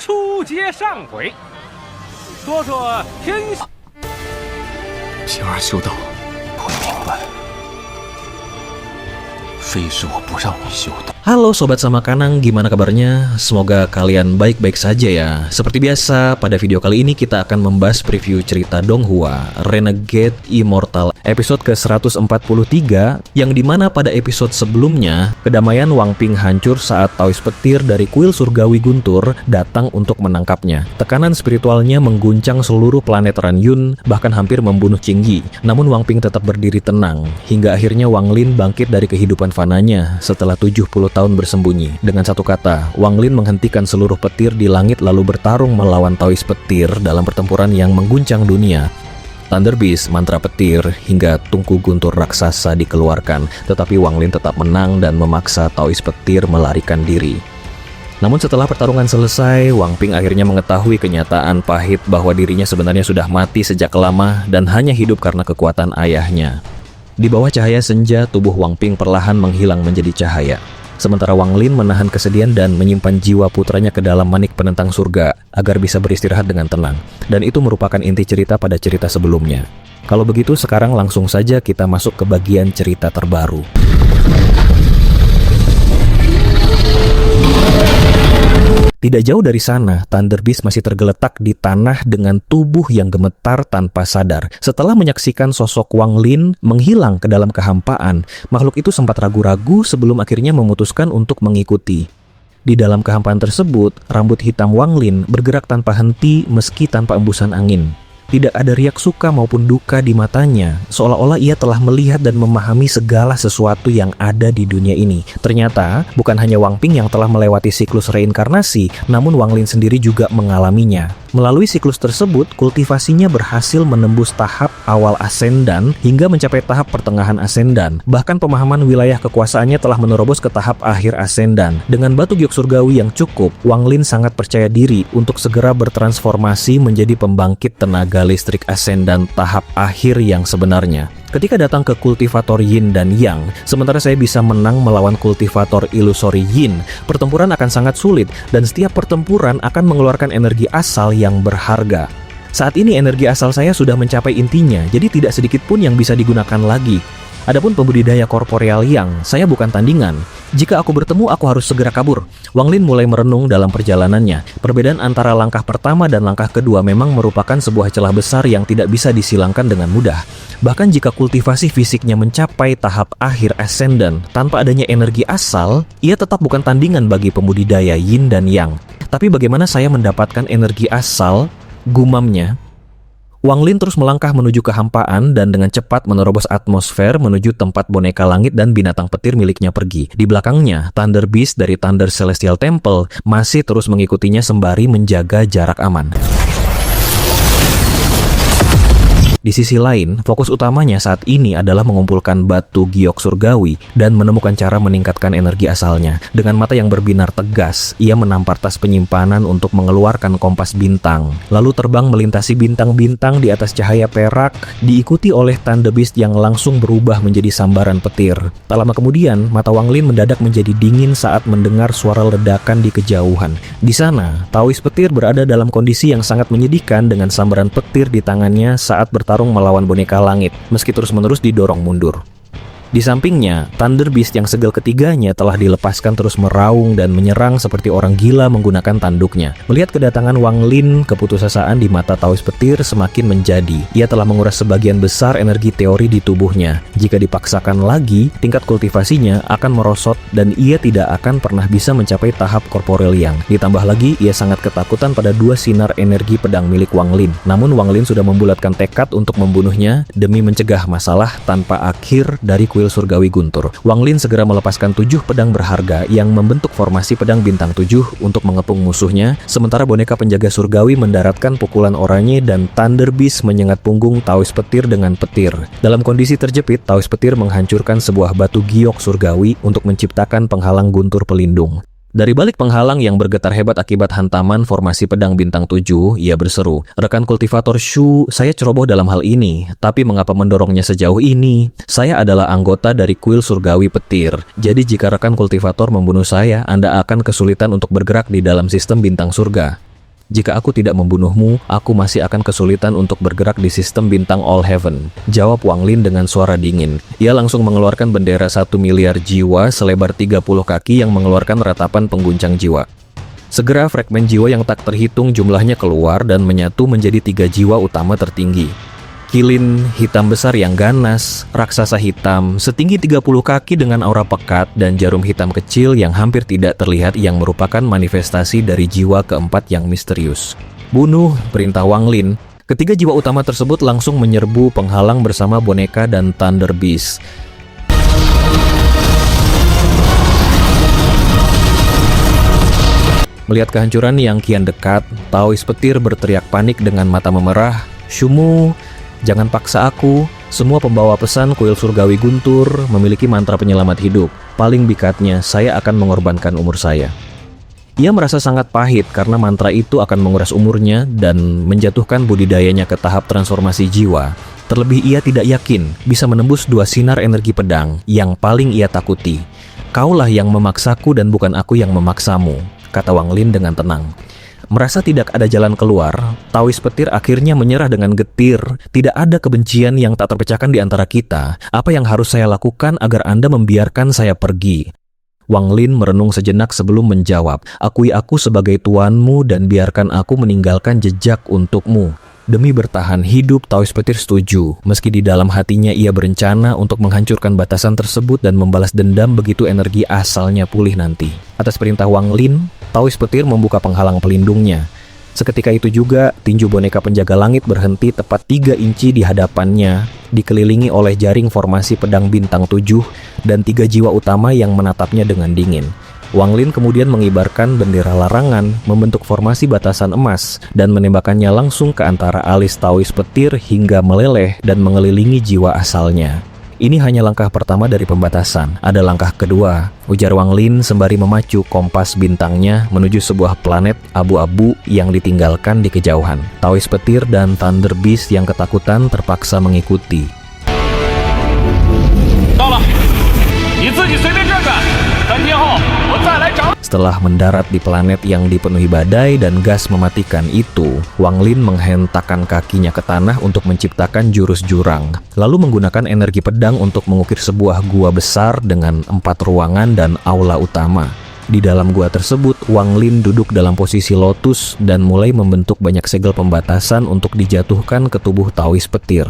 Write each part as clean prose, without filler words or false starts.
书接上回，说说天下。平儿修道，不明白，非是我不让你修道。Halo Sobat Sama Kanang, gimana kabarnya? Semoga kalian baik-baik saja ya. Seperti biasa, pada video kali ini kita akan membahas preview cerita Donghua, Renegade Immortal, episode ke-143, yang dimana pada episode sebelumnya, kedamaian Wang Ping hancur saat Taoist petir dari kuil surgawi Guntur datang untuk menangkapnya. Tekanan spiritualnya mengguncang seluruh planet Ranyun, bahkan hampir membunuh Qing Yi. Namun Wang Ping tetap berdiri tenang, hingga akhirnya Wang Lin bangkit dari kehidupan fananya setelah 70 tahun bersembunyi. Dengan satu kata, Wang Lin menghentikan seluruh petir di langit lalu bertarung melawan Taoist petir dalam pertempuran yang mengguncang dunia. Thunder Beast, mantra petir, hingga tungku guntur raksasa dikeluarkan, tetapi Wang Lin tetap menang dan memaksa Taoist petir melarikan diri. Namun setelah pertarungan selesai, Wang Ping akhirnya mengetahui kenyataan pahit bahwa dirinya sebenarnya sudah mati sejak lama dan hanya hidup karena kekuatan ayahnya. Di bawah cahaya senja, tubuh Wang Ping perlahan menghilang menjadi cahaya. Sementara Wang Lin menahan kesedihan dan menyimpan jiwa putranya ke dalam manik penentang surga agar bisa beristirahat dengan tenang. Dan itu merupakan inti cerita pada cerita sebelumnya. Kalau begitu sekarang langsung saja kita masuk ke bagian cerita terbaru. Tidak jauh dari sana, Thunder Beast masih tergeletak di tanah dengan tubuh yang gemetar tanpa sadar. Setelah menyaksikan sosok Wang Lin menghilang ke dalam kehampaan, makhluk itu sempat ragu-ragu sebelum akhirnya memutuskan untuk mengikuti. Di dalam kehampaan tersebut, rambut hitam Wang Lin bergerak tanpa henti meski tanpa embusan angin. Tidak ada riak suka maupun duka di matanya, seolah-olah ia telah melihat dan memahami segala sesuatu yang ada di dunia ini. Ternyata, bukan hanya Wang Ping yang telah melewati siklus reinkarnasi, namun Wang Lin sendiri juga mengalaminya. Melalui siklus tersebut, kultivasinya berhasil menembus tahap awal Ascendan hingga mencapai tahap pertengahan Ascendan. Bahkan pemahaman wilayah kekuasaannya telah menerobos ke tahap akhir Ascendan. Dengan batu giok surgawi yang cukup, Wang Lin sangat percaya diri untuk segera bertransformasi menjadi pembangkit tenaga listrik Ascendan tahap akhir yang sebenarnya. Ketika datang ke kultivator Yin dan Yang, sementara saya bisa menang melawan kultivator ilusori Yin, pertempuran akan sangat sulit dan setiap pertempuran akan mengeluarkan energi asal yang berharga. Saat ini energi asal saya sudah mencapai intinya, jadi tidak sedikit pun yang bisa digunakan lagi. Adapun pembudidaya korporeal Yang, saya bukan tandingan. Jika aku bertemu, aku harus segera kabur. Wang Lin mulai merenung dalam perjalanannya. Perbedaan antara langkah pertama dan langkah kedua memang merupakan sebuah celah besar yang tidak bisa disilangkan dengan mudah. Bahkan jika kultivasi fisiknya mencapai tahap akhir Ascendant, tanpa adanya energi asal, ia tetap bukan tandingan bagi pembudidaya Yin dan Yang. Tapi bagaimana saya mendapatkan energi asal? Gumamnya. Wang Lin terus melangkah menuju kehampaan dan dengan cepat menerobos atmosfer menuju tempat boneka langit dan binatang petir miliknya pergi. Di belakangnya, Thunder Beast dari Thunder Celestial Temple masih terus mengikutinya sembari menjaga jarak aman. Di sisi lain, fokus utamanya saat ini adalah mengumpulkan batu giok surgawi dan menemukan cara meningkatkan energi asalnya. Dengan mata yang berbinar tegas, ia menampar tas penyimpanan untuk mengeluarkan kompas bintang, lalu terbang melintasi bintang-bintang di atas cahaya perak, diikuti oleh Thunder Beast yang langsung berubah menjadi sambaran petir. Tak lama kemudian, mata Wang Lin mendadak menjadi dingin saat mendengar suara ledakan di kejauhan. Di sana, Taoist petir berada dalam kondisi yang sangat menyedihkan dengan sambaran petir di tangannya saat bertarung melawan boneka langit, meski terus-menerus didorong mundur. Di sampingnya, Thunder Beast yang segel ketiganya telah dilepaskan terus meraung dan menyerang seperti orang gila menggunakan tanduknya. Melihat kedatangan Wang Lin, keputusasaan di mata Taoist petir semakin menjadi. Ia telah menguras sebagian besar energi teori di tubuhnya. Jika dipaksakan lagi, tingkat kultivasinya akan merosot dan ia tidak akan pernah bisa mencapai tahap korporel Yang. Ditambah lagi, ia sangat ketakutan pada dua sinar energi pedang milik Wang Lin. Namun Wang Lin sudah membulatkan tekad untuk membunuhnya demi mencegah masalah tanpa akhir dari kuil surgawi Guntur. Wang Lin segera melepaskan 7 pedang berharga yang membentuk formasi pedang bintang 7 untuk mengepung musuhnya, sementara boneka penjaga surgawi mendaratkan pukulan oranye dan Thunder Beast menyengat punggung Taoist petir dengan petir. Dalam kondisi terjepit, Taoist petir menghancurkan sebuah batu giok surgawi untuk menciptakan penghalang guntur pelindung. Dari balik penghalang yang bergetar hebat akibat hantaman formasi pedang bintang 7, ia berseru, "Rekan kultivator Shu, saya ceroboh dalam hal ini, tapi mengapa mendorongnya sejauh ini? Saya adalah anggota dari kuil surgawi petir, jadi jika rekan kultivator membunuh saya, Anda akan kesulitan untuk bergerak di dalam sistem bintang surga." Jika aku tidak membunuhmu, aku masih akan kesulitan untuk bergerak di sistem bintang All Heaven, jawab Wang Lin dengan suara dingin. Ia langsung mengeluarkan bendera 1 miliar jiwa selebar 30 kaki yang mengeluarkan ratapan pengguncang jiwa. Segera fragmen jiwa yang tak terhitung jumlahnya keluar dan menyatu menjadi 3 jiwa utama tertinggi. Kilin hitam besar yang ganas, raksasa hitam setinggi 30 kaki dengan aura pekat, dan jarum hitam kecil yang hampir tidak terlihat yang merupakan manifestasi dari jiwa keempat yang misterius. Bunuh, perintah Wang Lin. Ketiga jiwa utama tersebut langsung menyerbu penghalang bersama boneka dan Thunder Beast. Melihat kehancuran yang kian dekat, Taois petir berteriak panik dengan mata memerah, "Shumu, jangan paksa aku." Semua pembawa pesan kuil surgawi guntur memiliki mantra penyelamat hidup. Paling bikatnya, saya akan mengorbankan umur saya. Ia merasa sangat pahit karena mantra itu akan menguras umurnya dan menjatuhkan budidayanya ke tahap transformasi jiwa. Terlebih ia tidak yakin bisa menembus 2 sinar energi pedang yang paling ia takuti. "Kaulah yang memaksaku dan bukan aku yang memaksamu," kata Wang Lin dengan tenang. Merasa tidak ada jalan keluar, Taois petir akhirnya menyerah dengan getir. "Tidak ada kebencian yang tak terpecahkan di antara kita. Apa yang harus saya lakukan agar Anda membiarkan saya pergi?" Wang Lin merenung sejenak sebelum menjawab, "Akui aku sebagai tuanmu dan biarkan aku meninggalkan jejak untukmu." Demi bertahan hidup, Taois petir setuju. Meski di dalam hatinya ia berencana untuk menghancurkan batasan tersebut dan membalas dendam begitu energi asalnya pulih nanti. Atas perintah Wang Lin, Taois petir membuka penghalang pelindungnya. Seketika itu juga, tinju boneka penjaga langit berhenti tepat 3 inci di hadapannya, dikelilingi oleh jaring formasi pedang bintang 7 dan 3 jiwa utama yang menatapnya dengan dingin. Wang Lin kemudian mengibarkan bendera larangan, membentuk formasi batasan emas, dan menembakkannya langsung ke antara alis Taois petir hingga meleleh dan mengelilingi jiwa asalnya. "Ini hanya langkah pertama dari pembatasan. Ada langkah kedua," ujar Wang Lin sembari memacu kompas bintangnya menuju sebuah planet abu-abu yang ditinggalkan di kejauhan. Taois petir dan Thunder Beast yang ketakutan terpaksa mengikuti. Setelah mendarat di planet yang dipenuhi badai dan gas mematikan itu, Wang Lin menghentakkan kakinya ke tanah untuk menciptakan jurus jurang, lalu menggunakan energi pedang untuk mengukir sebuah gua besar dengan 4 ruangan dan aula utama. Di dalam gua tersebut, Wang Lin duduk dalam posisi lotus dan mulai membentuk banyak segel pembatasan untuk dijatuhkan ke tubuh Taois petir.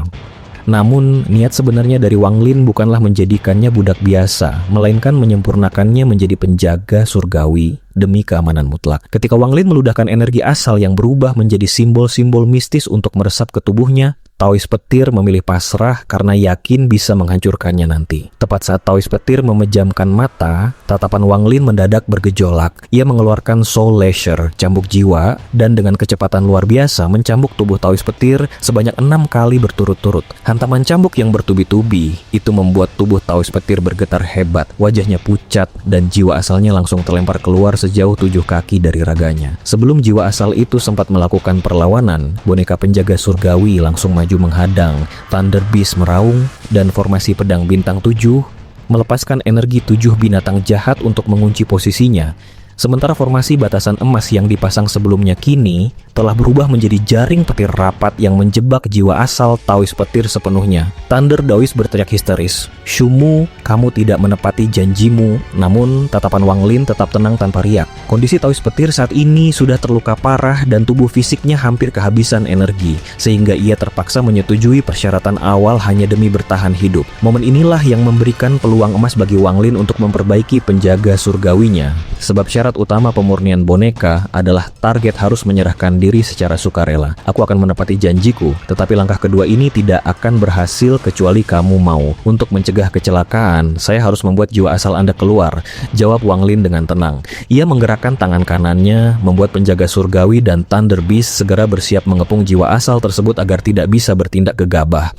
Namun, niat sebenarnya dari Wang Lin bukanlah menjadikannya budak biasa, melainkan menyempurnakannya menjadi penjaga surgawi demi keamanan mutlak. Ketika Wang Lin meludahkan energi asal yang berubah menjadi simbol-simbol mistis untuk meresap ke tubuhnya, Taois petir memilih pasrah karena yakin bisa menghancurkannya nanti. Tepat saat Taois petir memejamkan mata, tatapan Wang Lin mendadak bergejolak. Ia mengeluarkan Soul Lasher, cambuk jiwa, dan dengan kecepatan luar biasa mencambuk tubuh Taois petir sebanyak 6 kali berturut-turut. Hantaman cambuk yang bertubi-tubi itu membuat tubuh Taois petir bergetar hebat. Wajahnya pucat dan jiwa asalnya langsung terlempar keluar sejauh 7 kaki dari raganya. Sebelum jiwa asal itu sempat melakukan perlawanan, boneka penjaga surgawi langsung maju menghadang. Thunder Beast meraung dan formasi pedang bintang 7 melepaskan energi 7 binatang jahat untuk mengunci posisinya. Sementara formasi batasan emas yang dipasang sebelumnya kini telah berubah menjadi jaring petir rapat yang menjebak jiwa asal Taois petir sepenuhnya. Thunder Daois berteriak histeris, "Shumu, kamu tidak menepati janjimu." Namun, tatapan Wang Lin tetap tenang tanpa riak. Kondisi Taois petir saat ini sudah terluka parah dan tubuh fisiknya hampir kehabisan energi, sehingga ia terpaksa menyetujui persyaratan awal hanya demi bertahan hidup. Momen inilah yang memberikan peluang emas bagi Wang Lin untuk memperbaiki penjaga surgawinya. Sebab syarat utama pemurnian boneka adalah target harus menyerahkan diri secara sukarela. "Aku akan menepati janjiku, tetapi langkah kedua ini tidak akan berhasil kecuali kamu mau. Untuk mencegah kecelakaan, saya harus membuat jiwa asal Anda keluar," jawab Wang Lin dengan tenang. Ia menggerakkan tangan kanannya, membuat penjaga surgawi dan Thunder Beast segera bersiap mengepung jiwa asal tersebut agar tidak bisa bertindak gegabah.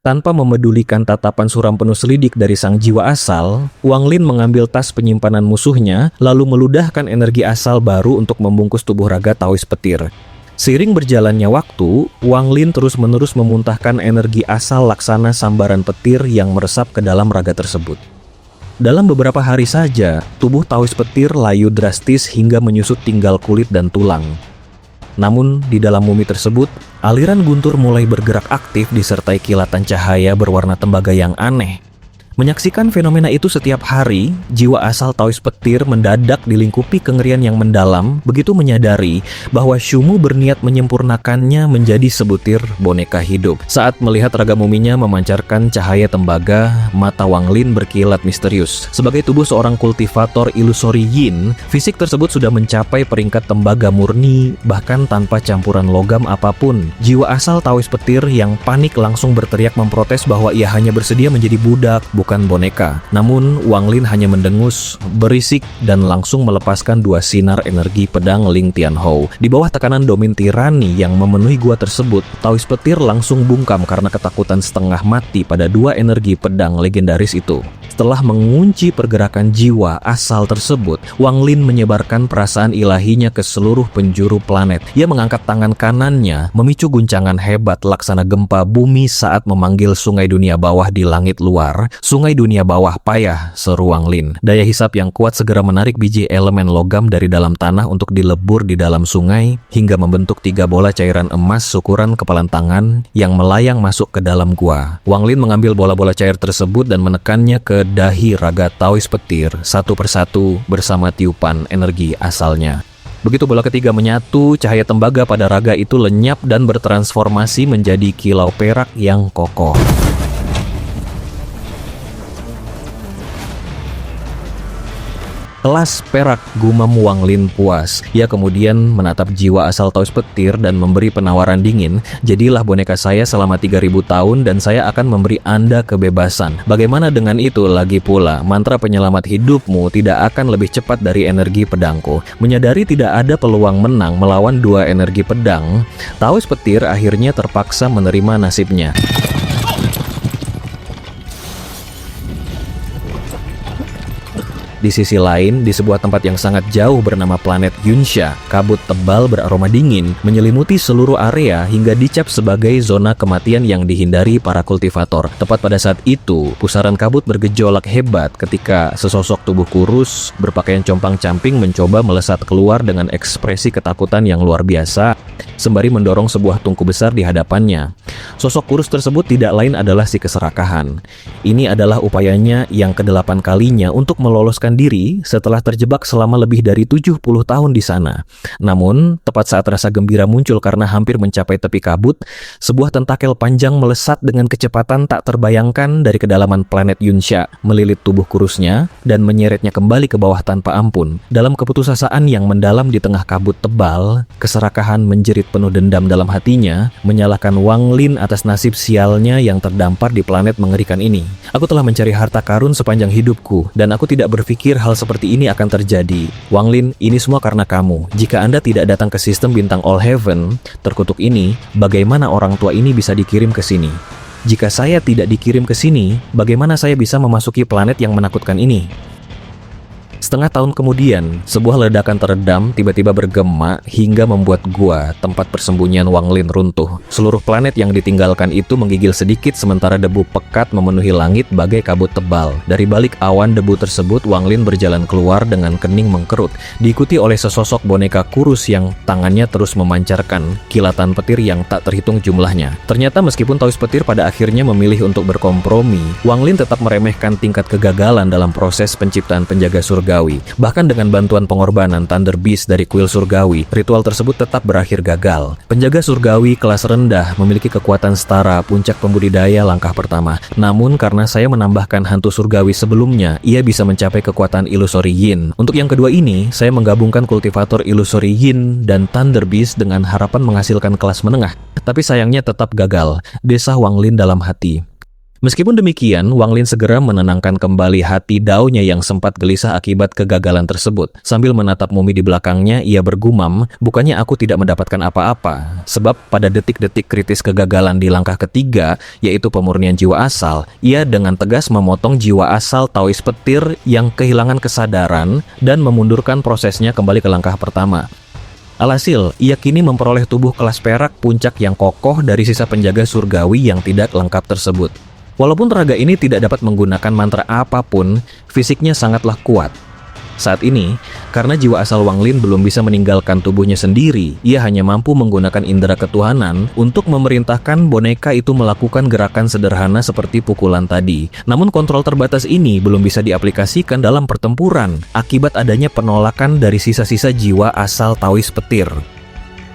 Tanpa memedulikan tatapan suram penuh selidik dari sang jiwa asal, Wang Lin mengambil tas penyimpanan musuhnya, lalu meludahkan energi asal baru untuk membungkus tubuh raga Taois petir. Seiring berjalannya waktu, Wang Lin terus-menerus memuntahkan energi asal laksana sambaran petir yang meresap ke dalam raga tersebut. Dalam beberapa hari saja, tubuh Taoist petir layu drastis hingga menyusut tinggal kulit dan tulang. Namun, di dalam mumi tersebut, aliran guntur mulai bergerak aktif disertai kilatan cahaya berwarna tembaga yang aneh. Menyaksikan fenomena itu setiap hari, jiwa asal Taoist petir mendadak dilingkupi kengerian yang mendalam, begitu menyadari bahwa Shumu berniat menyempurnakannya menjadi sebutir boneka hidup. Saat melihat raga muminya memancarkan cahaya tembaga, mata Wang Lin berkilat misterius. Sebagai tubuh seorang kultivator ilusori yin, fisik tersebut sudah mencapai peringkat tembaga murni, bahkan tanpa campuran logam apapun. Jiwa asal Taoist petir yang panik langsung berteriak memprotes bahwa ia hanya bersedia menjadi budak, bukan boneka. Namun, Wang Lin hanya mendengus, berisik, dan langsung melepaskan 2 sinar energi pedang Ling Tianhou. Di bawah tekanan domin tirani yang memenuhi gua tersebut, Taoist petir langsung bungkam karena ketakutan setengah mati pada 2 energi pedang legendaris itu. Setelah mengunci pergerakan jiwa asal tersebut, Wang Lin menyebarkan perasaan ilahinya ke seluruh penjuru planet. Ia mengangkat tangan kanannya, memicu guncangan hebat laksana gempa bumi saat memanggil sungai dunia bawah di langit luar. Sungai dunia bawah payah, seru Wang Lin. Daya hisap yang kuat segera menarik biji elemen logam dari dalam tanah untuk dilebur di dalam sungai, hingga membentuk 3 bola cairan emas ukuran kepalan tangan yang melayang masuk ke dalam gua. Wang Lin mengambil bola-bola cair tersebut dan menekannya ke dahi raga Taoist petir satu persatu bersama tiupan energi asalnya. Begitu bola ketiga menyatu, cahaya tembaga pada raga itu lenyap dan bertransformasi menjadi kilau perak yang kokoh. Kelas perak, gumam Wang Lin puas. Ia kemudian menatap jiwa asal Taoist petir dan memberi penawaran dingin. Jadilah boneka saya selama 3000 tahun dan saya akan memberi Anda kebebasan. Bagaimana dengan itu? Lagi pula, mantra penyelamat hidupmu tidak akan lebih cepat dari energi pedangku. Menyadari tidak ada peluang menang melawan 2 energi pedang, Taoist petir akhirnya terpaksa menerima nasibnya. Di sisi lain, di sebuah tempat yang sangat jauh bernama planet Yunsha, kabut tebal beraroma dingin menyelimuti seluruh area hingga dicap sebagai zona kematian yang dihindari para kultivator. Tepat pada saat itu, pusaran kabut bergejolak hebat ketika sesosok tubuh kurus berpakaian compang-camping mencoba melesat keluar dengan ekspresi ketakutan yang luar biasa, sembari mendorong sebuah tungku besar di hadapannya. Sosok kurus tersebut tidak lain adalah si keserakahan. Ini adalah upayanya yang ke-8 kalinya untuk meloloskan diri setelah terjebak selama lebih dari 70 tahun di sana. Namun, tepat saat rasa gembira muncul karena hampir mencapai tepi kabut, sebuah tentakel panjang melesat dengan kecepatan tak terbayangkan dari kedalaman planet Yunsha, melilit tubuh kurusnya dan menyeretnya kembali ke bawah tanpa ampun. Dalam keputusasaan yang mendalam di tengah kabut tebal, keserakahan menjerit penuh dendam dalam hatinya, menyalahkan Wang Lin atas nasib sialnya yang terdampar di planet mengerikan ini. Aku telah mencari harta karun sepanjang hidupku, dan aku tidak berpikir hal seperti ini akan terjadi. Wang Lin, ini semua karena kamu. Jika Anda tidak datang ke sistem bintang All Heaven terkutuk ini, bagaimana orang tua ini bisa dikirim ke sini? Jika saya tidak dikirim ke sini, bagaimana saya bisa memasuki planet yang menakutkan ini? Setengah tahun kemudian, sebuah ledakan teredam tiba-tiba bergema hingga membuat gua, tempat persembunyian Wang Lin, runtuh. Seluruh planet yang ditinggalkan itu menggigil sedikit sementara debu pekat memenuhi langit bagai kabut tebal. Dari balik awan debu tersebut, Wang Lin berjalan keluar dengan kening mengkerut, diikuti oleh sesosok boneka kurus yang tangannya terus memancarkan kilatan petir yang tak terhitung jumlahnya. Ternyata meskipun Taoist petir pada akhirnya memilih untuk berkompromi, Wang Lin tetap meremehkan tingkat kegagalan dalam proses penciptaan penjaga surga. Bahkan dengan bantuan pengorbanan Thunder Beast dari kuil surgawi, ritual tersebut tetap berakhir gagal. Penjaga surgawi kelas rendah memiliki kekuatan setara puncak pembudidaya langkah pertama. Namun karena saya menambahkan hantu surgawi sebelumnya, ia bisa mencapai kekuatan ilusori yin. Untuk yang kedua ini, saya menggabungkan kultivator ilusori yin dan Thunder Beast dengan harapan menghasilkan kelas menengah. Tapi sayangnya tetap gagal, desah Wang Lin dalam hati. Meskipun demikian, Wang Lin segera menenangkan kembali hati Dao-nya yang sempat gelisah akibat kegagalan tersebut. Sambil menatap mumi di belakangnya, ia bergumam, bukannya aku tidak mendapatkan apa-apa. Sebab pada detik-detik kritis kegagalan di langkah ketiga, yaitu pemurnian jiwa asal, ia dengan tegas memotong jiwa asal Taoist petir yang kehilangan kesadaran dan memundurkan prosesnya kembali ke langkah pertama. Alhasil, ia kini memperoleh tubuh kelas perak puncak yang kokoh dari sisa penjaga surgawi yang tidak lengkap tersebut. Walaupun tenaga ini tidak dapat menggunakan mantra apapun, fisiknya sangatlah kuat. Saat ini, karena jiwa asal Wang Lin belum bisa meninggalkan tubuhnya sendiri, ia hanya mampu menggunakan indera ketuhanan untuk memerintahkan boneka itu melakukan gerakan sederhana seperti pukulan tadi. Namun kontrol terbatas ini belum bisa diaplikasikan dalam pertempuran akibat adanya penolakan dari sisa-sisa jiwa asal Taois petir.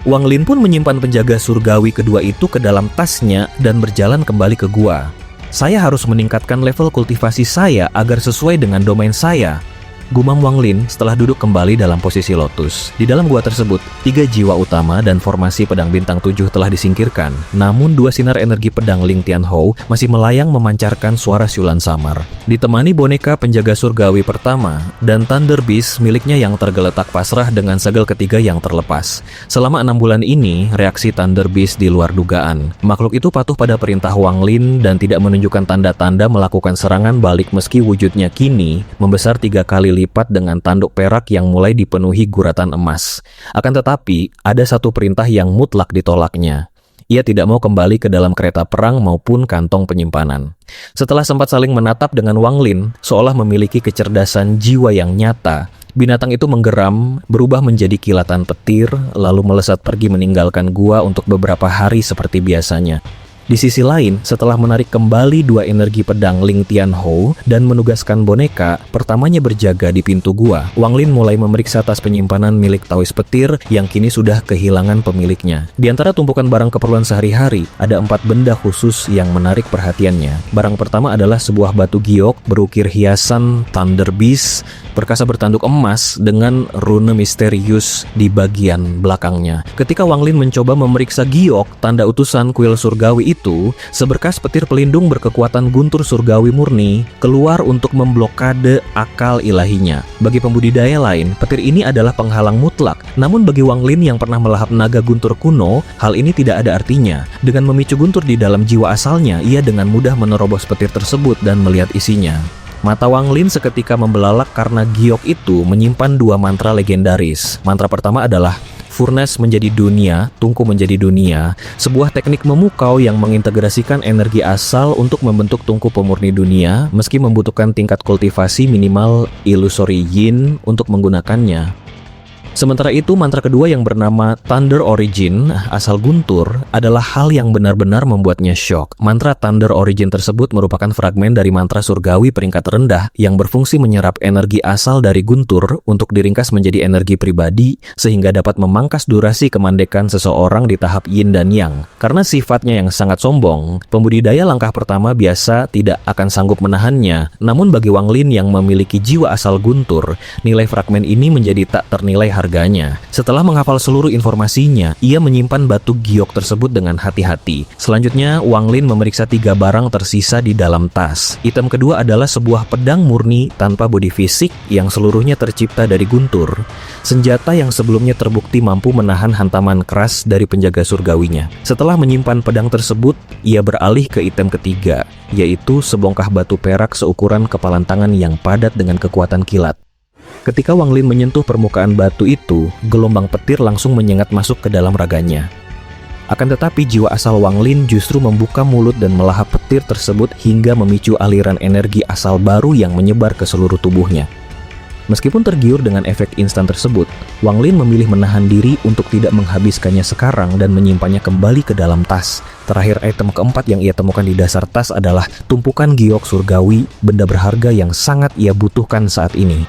Wang Lin pun menyimpan penjaga surgawi kedua itu ke dalam tasnya dan berjalan kembali ke gua. Saya harus meningkatkan level kultivasi saya agar sesuai dengan domain saya, gumam Wang Lin setelah duduk kembali dalam posisi lotus. Di dalam gua tersebut, 3 jiwa utama dan formasi pedang bintang 7 telah disingkirkan. Namun 2 sinar energi pedang Ling Tianhou masih melayang memancarkan suara siulan samar. Ditemani boneka penjaga surgawi pertama dan Thunder Beast miliknya yang tergeletak pasrah dengan segel ketiga yang terlepas. Selama 6 bulan ini, reaksi Thunder Beast di luar dugaan. Makhluk itu patuh pada perintah Wang Lin dan tidak menunjukkan tanda-tanda melakukan serangan balik meski wujudnya kini membesar 3 kali lipat dengan tanduk perak yang mulai dipenuhi guratan emas. Akan tetapi, ada satu perintah yang mutlak ditolaknya. Ia tidak mau kembali ke dalam kereta perang maupun kantong penyimpanan. Setelah sempat saling menatap dengan Wang Lin, seolah memiliki kecerdasan jiwa yang nyata, binatang itu menggeram, berubah menjadi kilatan petir, lalu melesat pergi meninggalkan gua untuk beberapa hari seperti biasanya. Di sisi lain, setelah menarik kembali 2 energi pedang Ling Tianhou dan menugaskan boneka, pertamanya berjaga di pintu gua, Wang Lin mulai memeriksa tas penyimpanan milik Taois petir yang kini sudah kehilangan pemiliknya. Di antara tumpukan barang keperluan sehari-hari, ada 4 benda khusus yang menarik perhatiannya. Barang pertama adalah sebuah batu giok berukir hiasan Thunder Beast, perkasa bertanduk emas dengan rune misterius di bagian belakangnya. Ketika Wang Lin mencoba memeriksa giok, tanda utusan kuil surgawi itu, seberkas petir pelindung berkekuatan guntur surgawi murni keluar untuk memblokade akal ilahinya. Bagi pembudidaya lain, petir ini adalah penghalang mutlak. Namun bagi Wang Lin yang pernah melahap naga guntur kuno, hal ini tidak ada artinya. Dengan memicu guntur di dalam jiwa asalnya, ia dengan mudah menerobos petir tersebut dan melihat isinya. Mata Wang Lin seketika membelalak karena giok itu menyimpan 2 mantra legendaris. Mantra pertama adalah Furnace menjadi dunia, tungku menjadi dunia, sebuah teknik memukau yang mengintegrasikan energi asal untuk membentuk tungku pemurni dunia, meski membutuhkan tingkat kultivasi minimal Illusory Yin untuk menggunakannya. Sementara itu, mantra kedua yang bernama Thunder Origin, asal guntur, adalah hal yang benar-benar membuatnya syok. Mantra Thunder Origin tersebut merupakan fragmen dari mantra surgawi peringkat rendah yang berfungsi menyerap energi asal dari guntur untuk diringkas menjadi energi pribadi sehingga dapat memangkas durasi kemandekan seseorang di tahap yin dan yang. Karena sifatnya yang sangat sombong, pembudidaya langkah pertama biasa tidak akan sanggup menahannya. Namun bagi Wang Lin yang memiliki jiwa asal guntur, nilai fragmen ini menjadi tak ternilai harganya. Setelah menghafal seluruh informasinya, ia menyimpan batu giok tersebut dengan hati-hati. Selanjutnya, Wang Lin memeriksa 3 barang tersisa di dalam tas. Item kedua adalah sebuah pedang murni tanpa bodi fisik yang seluruhnya tercipta dari guntur. Senjata yang sebelumnya terbukti mampu menahan hantaman keras dari penjaga surgawinya. Setelah menyimpan pedang tersebut, ia beralih ke item ketiga, yaitu sebongkah batu perak seukuran kepalan tangan yang padat dengan kekuatan kilat. Ketika Wang Lin menyentuh permukaan batu itu, gelombang petir langsung menyengat masuk ke dalam raganya. Akan tetapi jiwa asal Wang Lin justru membuka mulut dan melahap petir tersebut hingga memicu aliran energi asal baru yang menyebar ke seluruh tubuhnya. Meskipun tergiur dengan efek instan tersebut, Wang Lin memilih menahan diri untuk tidak menghabiskannya sekarang dan menyimpannya kembali ke dalam tas. Terakhir, item keempat yang ia temukan di dasar tas adalah tumpukan giok surgawi, benda berharga yang sangat ia butuhkan saat ini.